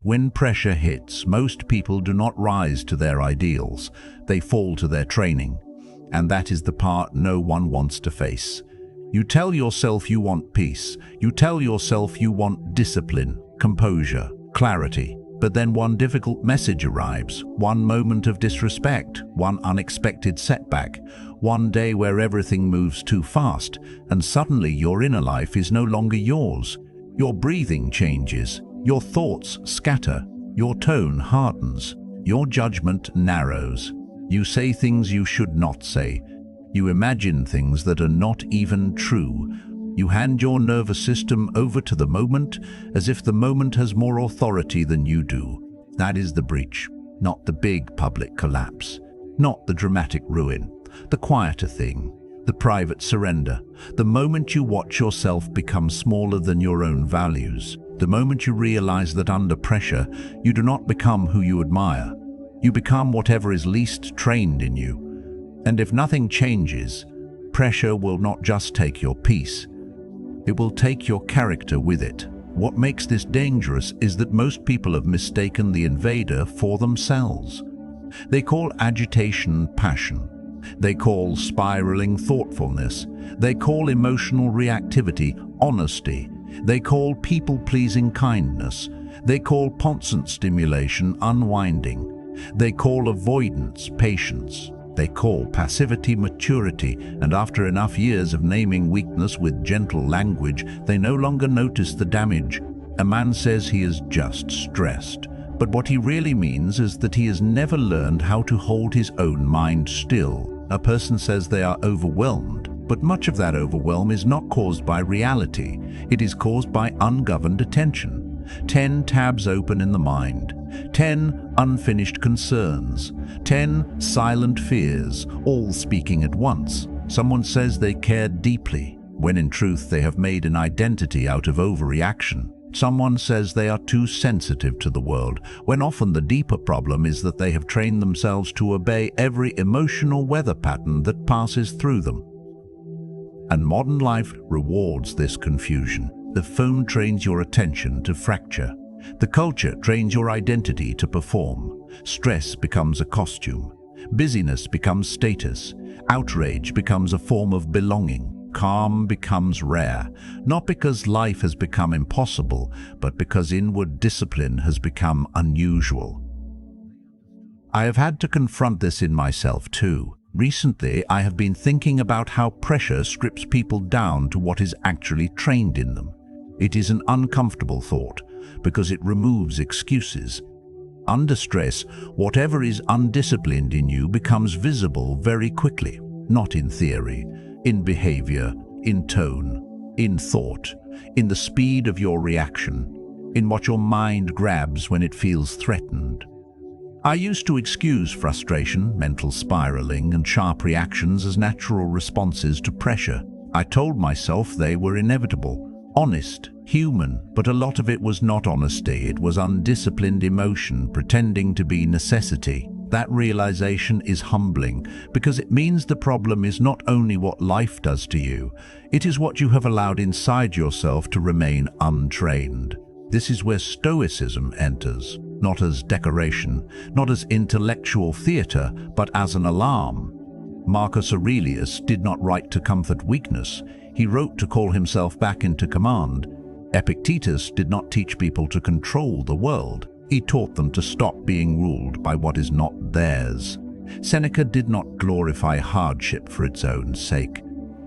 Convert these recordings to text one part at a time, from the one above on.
When pressure hits, most people do not rise to their ideals. They fall to their training. And that is the part no one wants to face. You tell yourself you want peace. You tell yourself you want discipline, composure, clarity. But then one difficult message arrives, one moment of disrespect, one unexpected setback, one day where everything moves too fast, and suddenly your inner life is no longer yours. Your breathing changes, your thoughts scatter, your tone hardens, your judgment narrows. You say things you should not say. You imagine things that are not even true. You hand your nervous system over to the moment as if the moment has more authority than you do. That is the breach, not the big public collapse, not the dramatic ruin, the quieter thing, the private surrender, the moment you watch yourself become smaller than your own values, the moment you realize that under pressure you do not become who you admire. You become whatever is least trained in you. And if nothing changes, pressure will not just take your peace. It will take your character with it. What makes this dangerous is that most people have mistaken the invader for themselves. They call agitation passion. They call spiraling thoughtfulness. They call emotional reactivity honesty. They call people-pleasing kindness. They call constant stimulation unwinding. They call avoidance patience. They call passivity maturity, and after enough years of naming weakness with gentle language, they no longer notice the damage. A man says he is just stressed, but what he really means is that he has never learned how to hold his own mind still. A person says they are overwhelmed, but much of that overwhelm is not caused by reality. It is caused by ungoverned attention. 10 tabs open in the mind, 10 unfinished concerns, 10 silent fears, all speaking at once. Someone says they care deeply, when in truth they have made an identity out of overreaction. Someone says they are too sensitive to the world, when often the deeper problem is that they have trained themselves to obey every emotional weather pattern that passes through them. And modern life rewards this confusion. The phone trains your attention to fracture. The culture trains your identity to perform. Stress becomes a costume. Busyness becomes status. Outrage becomes a form of belonging. Calm becomes rare, not because life has become impossible, but because inward discipline has become unusual. I have had to confront this in myself too. Recently, I have been thinking about how pressure strips people down to what is actually trained in them. It is an uncomfortable thought, because it removes excuses. Under stress, whatever is undisciplined in you becomes visible very quickly, not in theory, in behavior, in tone, in thought, in the speed of your reaction, in what your mind grabs when it feels threatened. I used to excuse frustration, mental spiraling, and sharp reactions as natural responses to pressure. I told myself they were inevitable. Honest, human, but a lot of it was not honesty. It was undisciplined emotion pretending to be necessity. That realization is humbling because it means the problem is not only what life does to you, it is what you have allowed inside yourself to remain untrained. This is where Stoicism enters, not as decoration, not as intellectual theater, but as an alarm. Marcus Aurelius did not write to comfort weakness. He wrote to call himself back into command. Epictetus did not teach people to control the world. He taught them to stop being ruled by what is not theirs. Seneca did not glorify hardship for its own sake.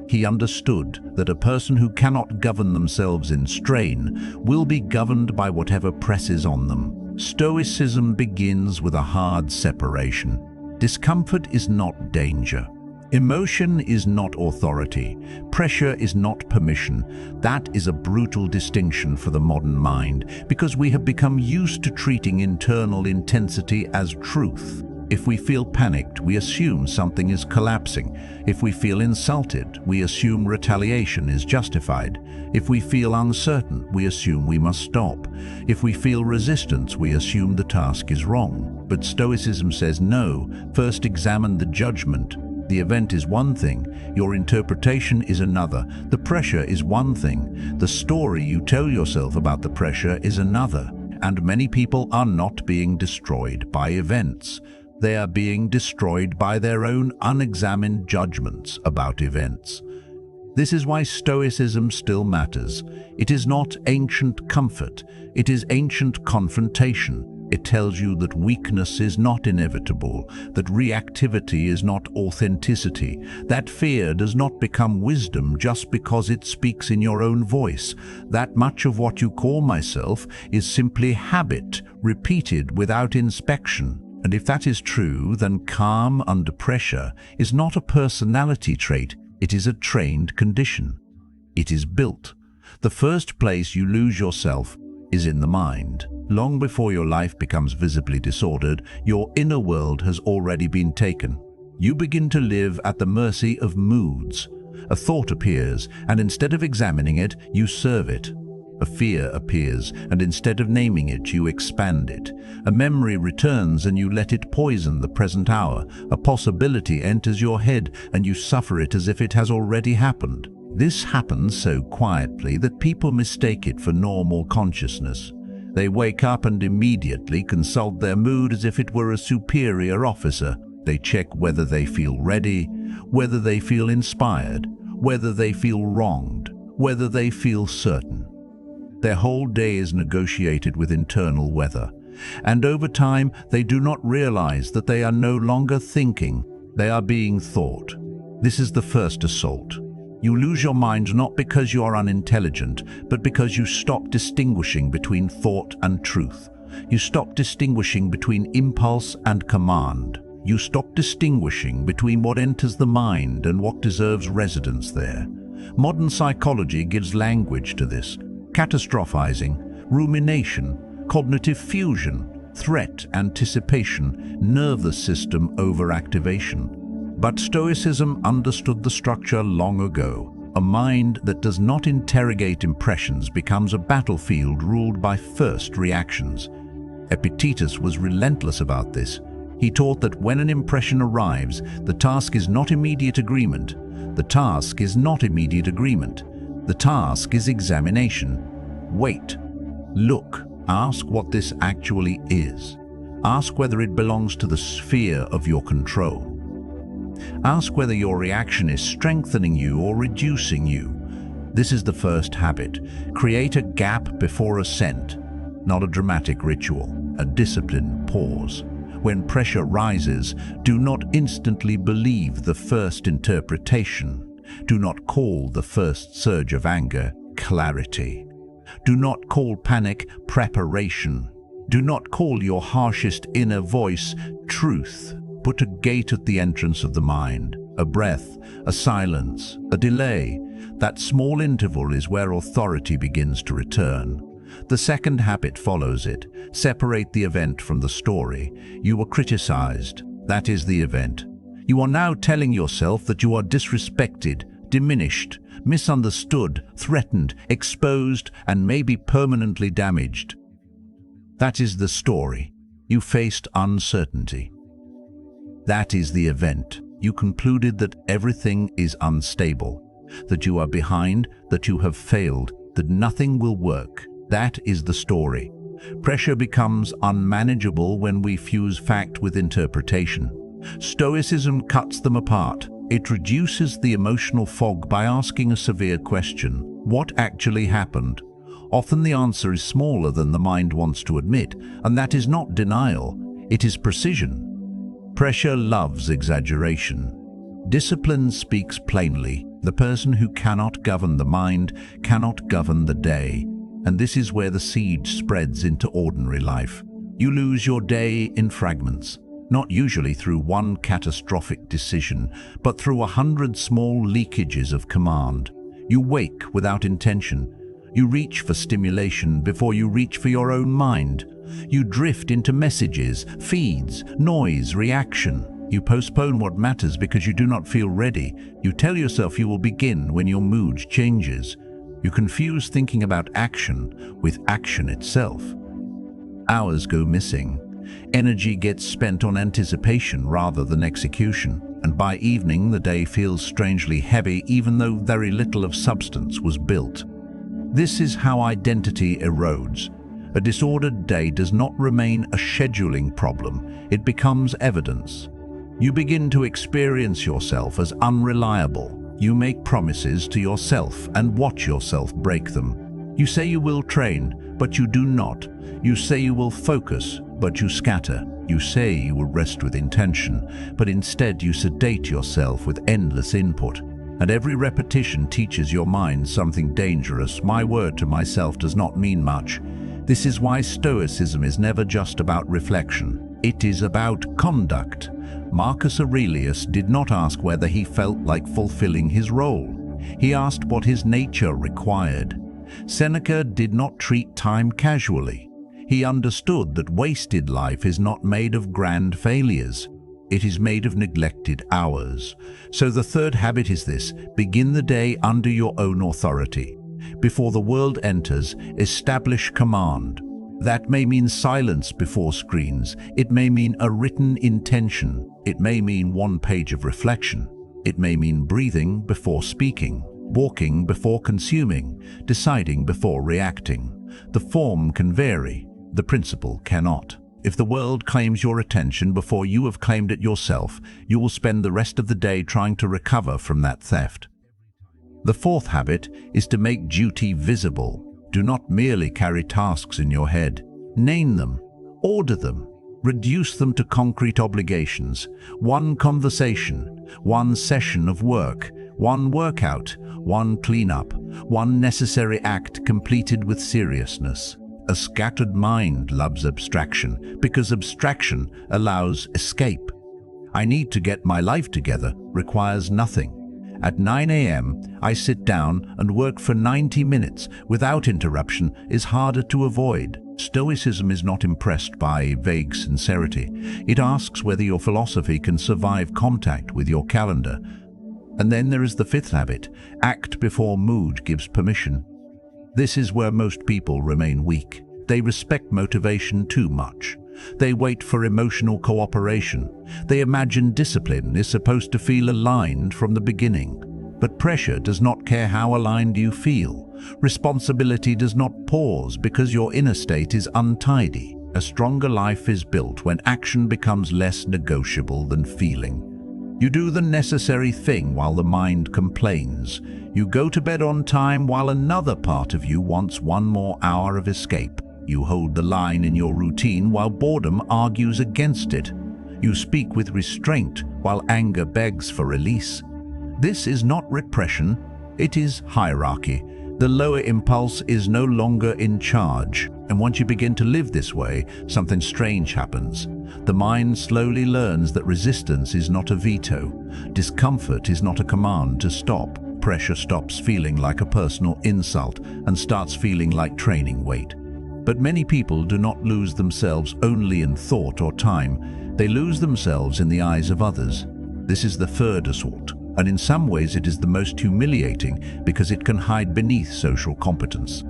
He understood that a person who cannot govern themselves in strain will be governed by whatever presses on them. Stoicism begins with a hard separation. Discomfort is not danger. Emotion is not authority. Pressure is not permission. That is a brutal distinction for the modern mind, because we have become used to treating internal intensity as truth. If we feel panicked, we assume something is collapsing. If we feel insulted, we assume retaliation is justified. If we feel uncertain, we assume we must stop. If we feel resistance, we assume the task is wrong. But Stoicism says no. First examine the judgment. The event is one thing, your interpretation is another. The pressure is one thing, the story you tell yourself about the pressure is another. and many people are not being destroyed by events. They are being destroyed by their own unexamined judgments about events. This is why Stoicism still matters. It is not ancient comfort, it is ancient confrontation. It tells you that weakness is not inevitable, that reactivity is not authenticity, that fear does not become wisdom just because it speaks in your own voice, that much of what you call myself is simply habit, repeated without inspection. And if that is true, then calm under pressure is not a personality trait, it is a trained condition. It is built. The first place you lose yourself is in the mind. Long before your life becomes visibly disordered, your inner world has already been taken. You begin to live at the mercy of moods. A thought appears, and instead of examining it, you serve it. A fear appears, and instead of naming it, you expand it. A memory returns, and you let it poison the present hour. A possibility enters your head, and you suffer it as if it has already happened. This happens so quietly that people mistake it for normal consciousness. They wake up and immediately consult their mood as if it were a superior officer. They check whether they feel ready, whether they feel inspired, whether they feel wronged, whether they feel certain. Their whole day is negotiated with internal weather, and over time they do not realize that they are no longer thinking, they are being thought. This is the first assault. You lose your mind not because you are unintelligent, but because you stop distinguishing between thought and truth. You stop distinguishing between impulse and command. You stop distinguishing between what enters the mind and what deserves residence there. Modern psychology gives language to this. Catastrophizing, rumination, cognitive fusion, threat anticipation, nervous system overactivation. But Stoicism understood the structure long ago. A mind that does not interrogate impressions becomes a battlefield ruled by first reactions. Epictetus was relentless about this. He taught that when an impression arrives, the task is not immediate agreement. The task is not immediate agreement. The task is examination. Wait. Look. Ask what this actually is. Ask whether it belongs to the sphere of your control. Ask whether your reaction is strengthening you or reducing you. This is the first habit. Create a gap before assent, not a dramatic ritual, a disciplined pause. When pressure rises, do not instantly believe the first interpretation. Do not call the first surge of anger clarity. Do not call panic preparation. Do not call your harshest inner voice truth. Put a gate at the entrance of the mind, a breath, a silence, a delay. That small interval is where authority begins to return. The second habit follows it. Separate the event from the story. You were criticized. That is the event. You are now telling yourself that you are disrespected, diminished, misunderstood, threatened, exposed, and maybe permanently damaged. That is the story. You faced uncertainty. That is the event. You concluded that everything is unstable, that you are behind, that you have failed, that nothing will work. That is the story. Pressure becomes unmanageable when we fuse fact with interpretation. Stoicism cuts them apart. It reduces the emotional fog by asking a severe question. What actually happened? Often the answer is smaller than the mind wants to admit, and that is not denial, it is precision. Pressure loves exaggeration. Discipline speaks plainly. The person who cannot govern the mind cannot govern the day. And this is where the seed spreads into ordinary life. You lose your day in fragments, not usually through one catastrophic decision, but through 100 small leakages of command. You wake without intention. You reach for stimulation before you reach for your own mind. You drift into messages, feeds, noise, reaction. You postpone what matters because you do not feel ready. You tell yourself you will begin when your mood changes. You confuse thinking about action with action itself. Hours go missing. Energy gets spent on anticipation rather than execution. And by evening, the day feels strangely heavy even though very little of substance was built. This is how identity erodes. A disordered day does not remain a scheduling problem, it becomes evidence. You begin to experience yourself as unreliable. You make promises to yourself and watch yourself break them. You say you will train, but you do not. You say you will focus, but you scatter. You say you will rest with intention, but instead you sedate yourself with endless input. And every repetition teaches your mind something dangerous. My word to myself does not mean much. This is why Stoicism is never just about reflection. It is about conduct. Marcus Aurelius did not ask whether he felt like fulfilling his role. He asked what his nature required. Seneca did not treat time casually. He understood that wasted life is not made of grand failures. It is made of neglected hours. So the third habit is this: begin the day under your own authority. Before the world enters, establish command. That may mean silence before screens. It may mean a written intention. It may mean one page of reflection. It may mean breathing before speaking, walking before consuming, deciding before reacting. The form can vary. The principle cannot. If the world claims your attention before you have claimed it yourself, you will spend the rest of the day trying to recover from that theft. The fourth habit is to make duty visible. Do not merely carry tasks in your head. Name them, order them, reduce them to concrete obligations. One conversation, one session of work, one workout, one cleanup, one necessary act completed with seriousness. A scattered mind loves abstraction because abstraction allows escape. I need to get my life together requires nothing. At 9 a.m., I sit down and work for 90 minutes without interruption is harder to avoid. Stoicism is not impressed by vague sincerity. It asks whether your philosophy can survive contact with your calendar. And then there is the fifth habit: act before mood gives permission. This is where most people remain weak. They respect motivation too much. They wait for emotional cooperation. They imagine discipline is supposed to feel aligned from the beginning. But pressure does not care how aligned you feel. Responsibility does not pause because your inner state is untidy. A stronger life is built when action becomes less negotiable than feeling. You do the necessary thing while the mind complains. You go to bed on time while another part of you wants one more hour of escape. You hold the line in your routine while boredom argues against it. You speak with restraint while anger begs for release. This is not repression, it is hierarchy. The lower impulse is no longer in charge. And once you begin to live this way, something strange happens. The mind slowly learns that resistance is not a veto. Discomfort is not a command to stop. Pressure stops feeling like a personal insult and starts feeling like training weight. But many people do not lose themselves only in thought or time. They lose themselves in the eyes of others. This is the third assault, and in some ways it is the most humiliating because it can hide beneath social competence.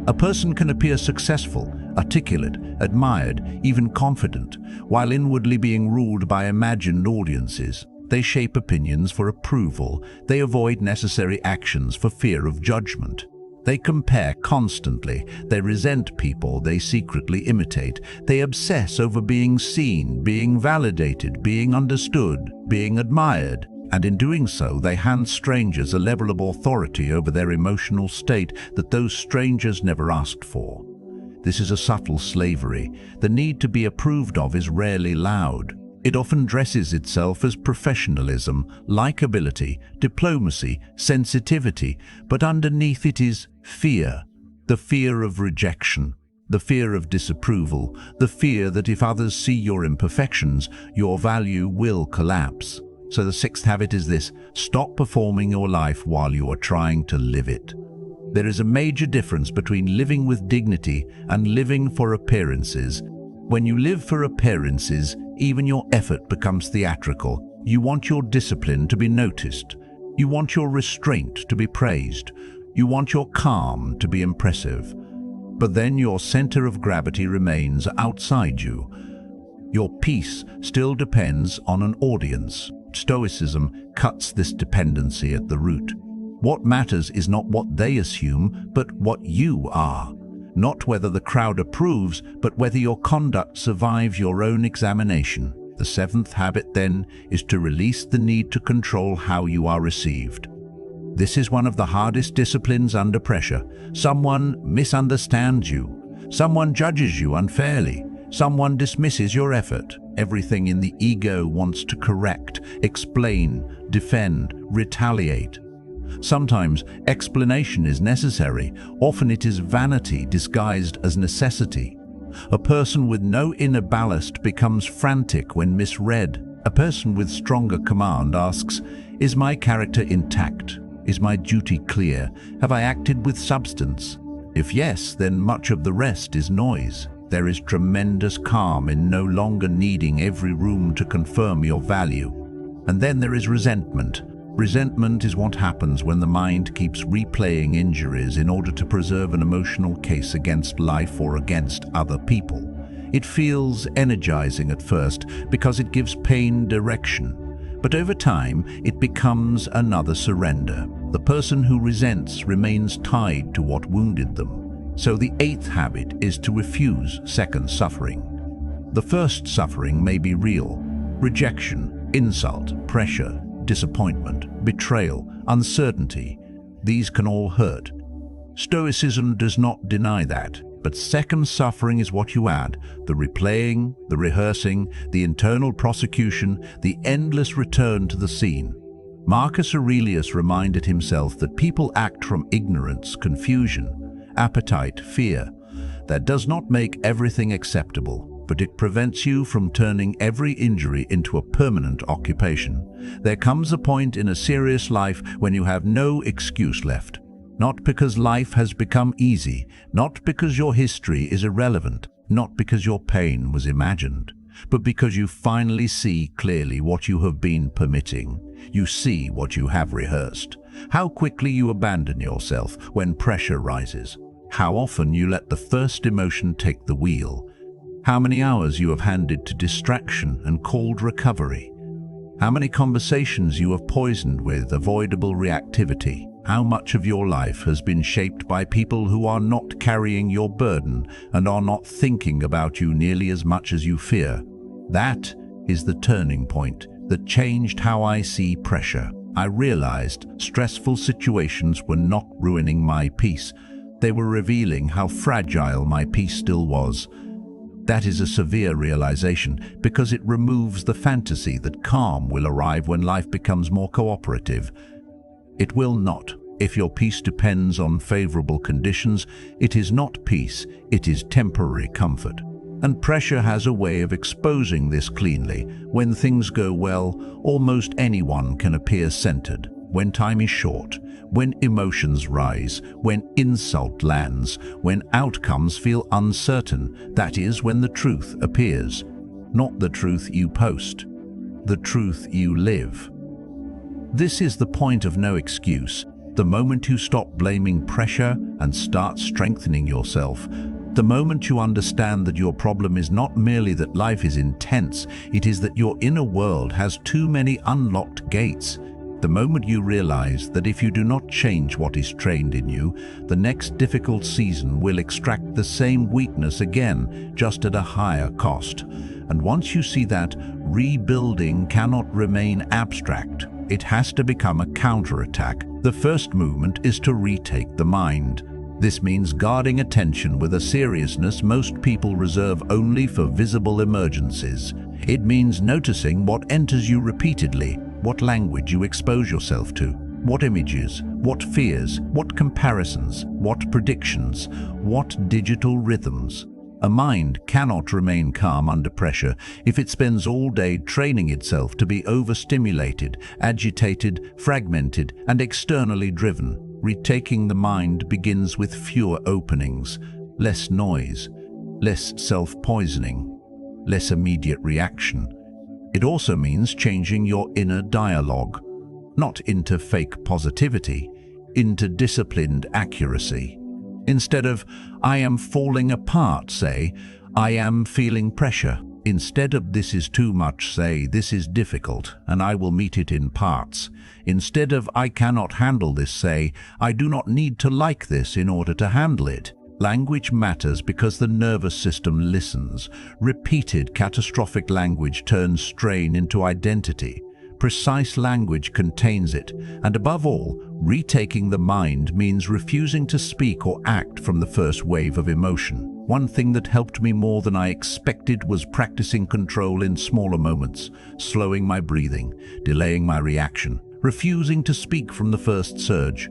A person can appear successful, articulate, admired, even confident, while inwardly being ruled by imagined audiences. They shape opinions for approval. They avoid necessary actions for fear of judgment. They compare constantly. They resent people they secretly imitate. They obsess over being seen, being validated, being understood, being admired. And in doing so, they hand strangers a level of authority over their emotional state that those strangers never asked for. This is a subtle slavery. The need to be approved of is rarely loud. It often dresses itself as professionalism, likability, diplomacy, sensitivity, but underneath it is fear. The fear of rejection, the fear of disapproval, the fear that if others see your imperfections, your value will collapse. So the sixth habit is this: stop performing your life while you are trying to live it. There is a major difference between living with dignity and living for appearances. When you live for appearances, even your effort becomes theatrical. You want your discipline to be noticed. You want your restraint to be praised. You want your calm to be impressive. But then your center of gravity remains outside you. Your peace still depends on an audience. Stoicism cuts this dependency at the root. What matters is not what they assume, but what you are. Not whether the crowd approves, but whether your conduct survives your own examination. The seventh habit, then, is to release the need to control how you are received. This is one of the hardest disciplines under pressure. Someone misunderstands you. Someone judges you unfairly. Someone dismisses your effort. Everything in the ego wants to correct, explain, defend, retaliate. Sometimes explanation is necessary. Often it is vanity disguised as necessity. A person with no inner ballast becomes frantic when misread. A person with stronger command asks, "Is my character intact? Is my duty clear? Have I acted with substance?" If yes, then much of the rest is noise. There is tremendous calm in no longer needing every room to confirm your value. And then there is resentment. Resentment is what happens when the mind keeps replaying injuries in order to preserve an emotional case against life or against other people. It feels energizing at first because it gives pain direction. But over time, it becomes another surrender. The person who resents remains tied to what wounded them. So the eighth habit is to refuse second suffering. The first suffering may be real: rejection, insult, pressure, disappointment, betrayal, uncertainty. These can all hurt. Stoicism does not deny that, but second suffering is what you add: the replaying, the rehearsing, the internal prosecution, the endless return to the scene. Marcus Aurelius reminded himself that people act from ignorance, confusion, appetite, fear. That does not make everything acceptable, but it prevents you from turning every injury into a permanent occupation. There comes a point in a serious life when you have no excuse left. Not because life has become easy, not because your history is irrelevant, not because your pain was imagined, but because you finally see clearly what you have been permitting. You see what you have rehearsed. How quickly you abandon yourself when pressure rises. How often you let the first emotion take the wheel. How many hours you have handed to distraction and called recovery. How many conversations you have poisoned with avoidable reactivity. How much of your life has been shaped by people who are not carrying your burden and are not thinking about you nearly as much as you fear. That is the turning point that changed how I see pressure. I realized stressful situations were not ruining my peace. They were revealing how fragile my peace still was. That is a severe realization because it removes the fantasy that calm will arrive when life becomes more cooperative. It will not. If your peace depends on favorable conditions, it is not peace, it is temporary comfort. And pressure has a way of exposing this cleanly. When things go well, almost anyone can appear centered. When time is short, when emotions rise, when insult lands, when outcomes feel uncertain, that is when the truth appears. Not the truth you post, the truth you live. This is the point of no excuse. The moment you stop blaming pressure and start strengthening yourself, the moment you understand that your problem is not merely that life is intense, it is that your inner world has too many unlocked gates. The moment you realize that if you do not change what is trained in you, the next difficult season will extract the same weakness again, just at a higher cost. And once you see that, rebuilding cannot remain abstract. It has to become a counterattack. The first movement is to retake the mind. This means guarding attention with a seriousness most people reserve only for visible emergencies. It means noticing what enters you repeatedly, what language you expose yourself to, what images, what fears, what comparisons, what predictions, what digital rhythms. A mind cannot remain calm under pressure if it spends all day training itself to be overstimulated, agitated, fragmented, and externally driven. Retaking the mind begins with fewer openings, less noise, less self-poisoning, less immediate reaction. It also means changing your inner dialogue, not into fake positivity, into disciplined accuracy. Instead of, "I am falling apart," say, "I am feeling pressure." Instead of "this is too much," say, "this is difficult, and I will meet it in parts." Instead of "I cannot handle this," say, "I do not need to like this in order to handle it." Language matters because the nervous system listens. Repeated catastrophic language turns strain into identity. Precise language contains it, and above all, retaking the mind means refusing to speak or act from the first wave of emotion. One thing that helped me more than I expected was practicing control in smaller moments, slowing my breathing, delaying my reaction, refusing to speak from the first surge.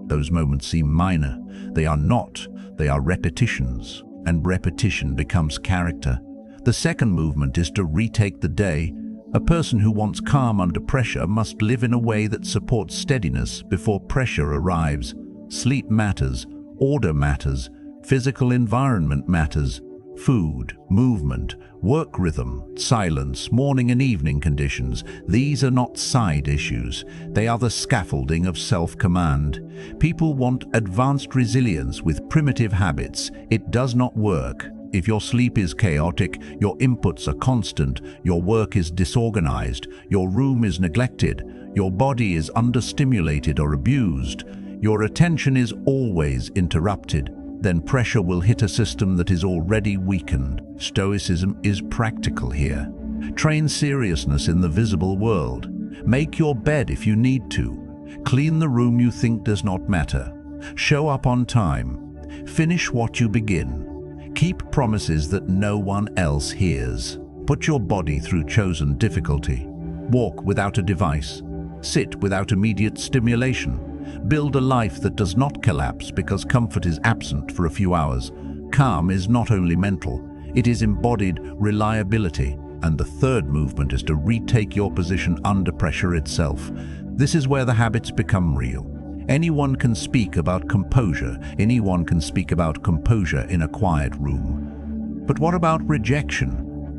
Those moments seem minor. They are not. They are repetitions, and repetition becomes character. The second movement is to retake the day. A person who wants calm under pressure must live in a way that supports steadiness before pressure arrives. Sleep matters, order matters, physical environment matters. Food, movement, work rhythm, silence, morning and evening conditions, these are not side issues. They are the scaffolding of self-command. People want advanced resilience with primitive habits. It does not work. If your sleep is chaotic, your inputs are constant, your work is disorganized, your room is neglected, your body is understimulated or abused, your attention is always interrupted, then pressure will hit a system that is already weakened. Stoicism is practical here. Train seriousness in the visible world. Make your bed if you need to. Clean the room you think does not matter. Show up on time. Finish what you begin. Keep promises that no one else hears. Put your body through chosen difficulty. Walk without a device. Sit without immediate stimulation. Build a life that does not collapse because comfort is absent for a few hours. Calm is not only mental, it is embodied reliability. And the third movement is to retake your position under pressure itself. This is where the habits become real. Anyone can speak about composure. Anyone can speak about composure in a quiet room. But what about rejection?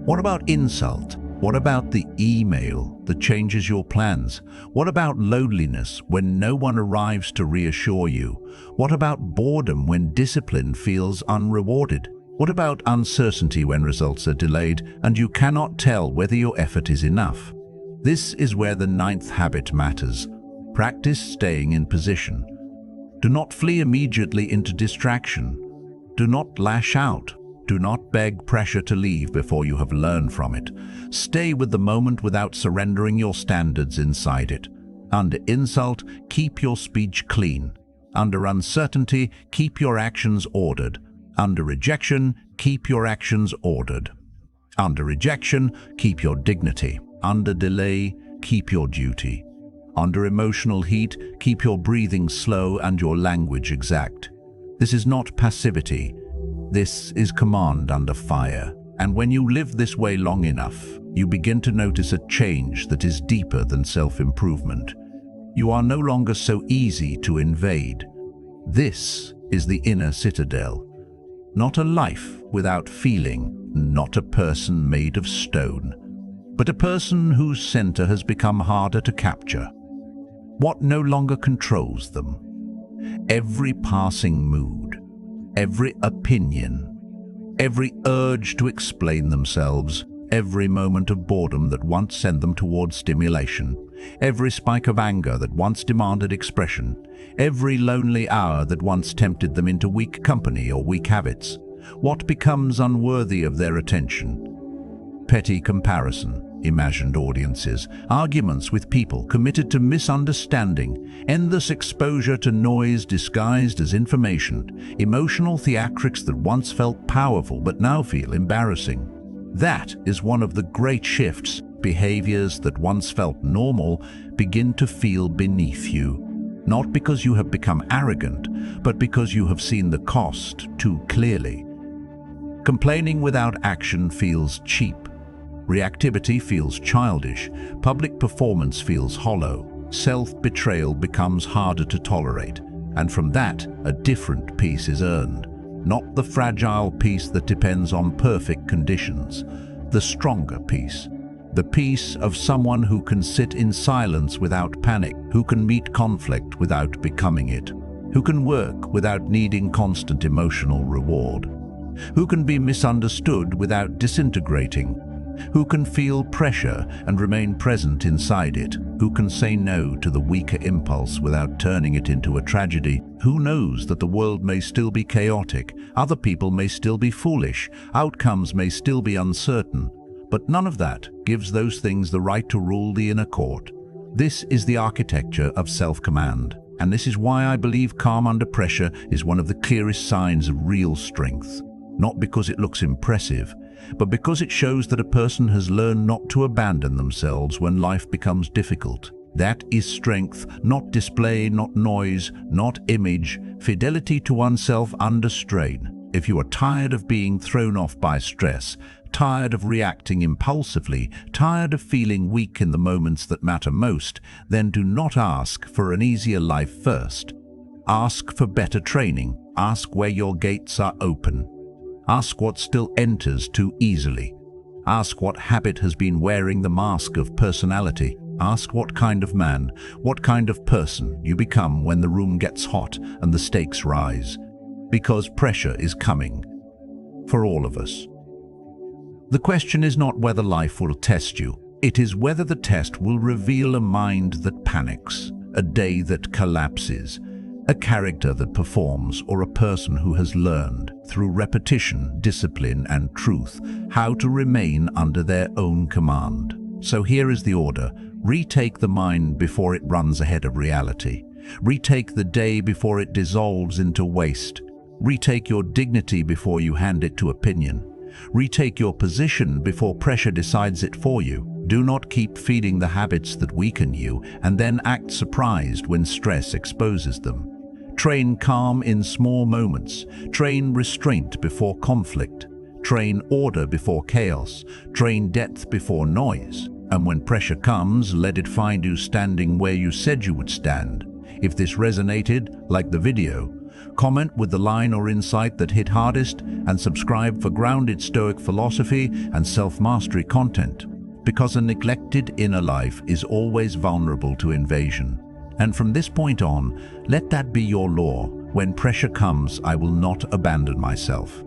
What about insult? What about the email that changes your plans? What about loneliness when no one arrives to reassure you? What about boredom when discipline feels unrewarded? What about uncertainty when results are delayed and you cannot tell whether your effort is enough? This is where the ninth habit matters. Practice staying in position. Do not flee immediately into distraction. Do not lash out. Do not beg pressure to leave before you have learned from it. Stay with the moment without surrendering your standards inside it. Under insult, keep your speech clean. Under uncertainty, keep your actions ordered. Under rejection, keep your actions ordered. Under rejection, keep your dignity. Under delay, keep your duty. Under emotional heat, keep your breathing slow and your language exact. This is not passivity. This is command under fire. And when you live this way long enough, you begin to notice a change that is deeper than self-improvement. You are no longer so easy to invade. This is the inner citadel. Not a life without feeling, not a person made of stone, but a person whose center has become harder to capture. What no longer controls them? Every passing mood, every opinion, every urge to explain themselves, every moment of boredom that once sent them towards stimulation, every spike of anger that once demanded expression, every lonely hour that once tempted them into weak company or weak habits. What becomes unworthy of their attention? Petty comparison, imagined audiences, arguments with people committed to misunderstanding, endless exposure to noise disguised as information, emotional theatrics that once felt powerful but now feel embarrassing. That is one of the great shifts. Behaviors that once felt normal begin to feel beneath you. Not because you have become arrogant, but because you have seen the cost too clearly. Complaining without action feels cheap. Reactivity feels childish. Public performance feels hollow. Self-betrayal becomes harder to tolerate. And from that, a different peace is earned. Not the fragile peace that depends on perfect conditions. The stronger peace. The peace of someone who can sit in silence without panic, who can meet conflict without becoming it, who can work without needing constant emotional reward, who can be misunderstood without disintegrating. Who can feel pressure and remain present inside it? Who can say no to the weaker impulse without turning it into a tragedy? Who knows that the world may still be chaotic, other people may still be foolish, outcomes may still be uncertain, but none of that gives those things the right to rule the inner court. This is the architecture of self-command, and this is why I believe calm under pressure is one of the clearest signs of real strength. Not because it looks impressive, but because it shows that a person has learned not to abandon themselves when life becomes difficult. That is strength, not display, not noise, not image, fidelity to oneself under strain. If you are tired of being thrown off by stress, tired of reacting impulsively, tired of feeling weak in the moments that matter most, then do not ask for an easier life first. Ask for better training. Ask where your gates are open. Ask what still enters too easily. Ask what habit has been wearing the mask of personality. Ask what kind of man, what kind of person you become when the room gets hot and the stakes rise. Because pressure is coming. For all of us. The question is not whether life will test you. It is whether the test will reveal a mind that panics, a day that collapses, a character that performs, or a person who has learned, through repetition, discipline, and truth, how to remain under their own command. So here is the order. Retake the mind before it runs ahead of reality. Retake the day before it dissolves into waste. Retake your dignity before you hand it to opinion. Retake your position before pressure decides it for you. Do not keep feeding the habits that weaken you and then act surprised when stress exposes them. Train calm in small moments. Train restraint before conflict. Train order before chaos. Train depth before noise. And when pressure comes, let it find you standing where you said you would stand. If this resonated, like the video, comment with the line or insight that hit hardest, and subscribe for grounded Stoic philosophy and self-mastery content. Because a neglected inner life is always vulnerable to invasion. And from this point on, let that be your law. When pressure comes, I will not abandon myself.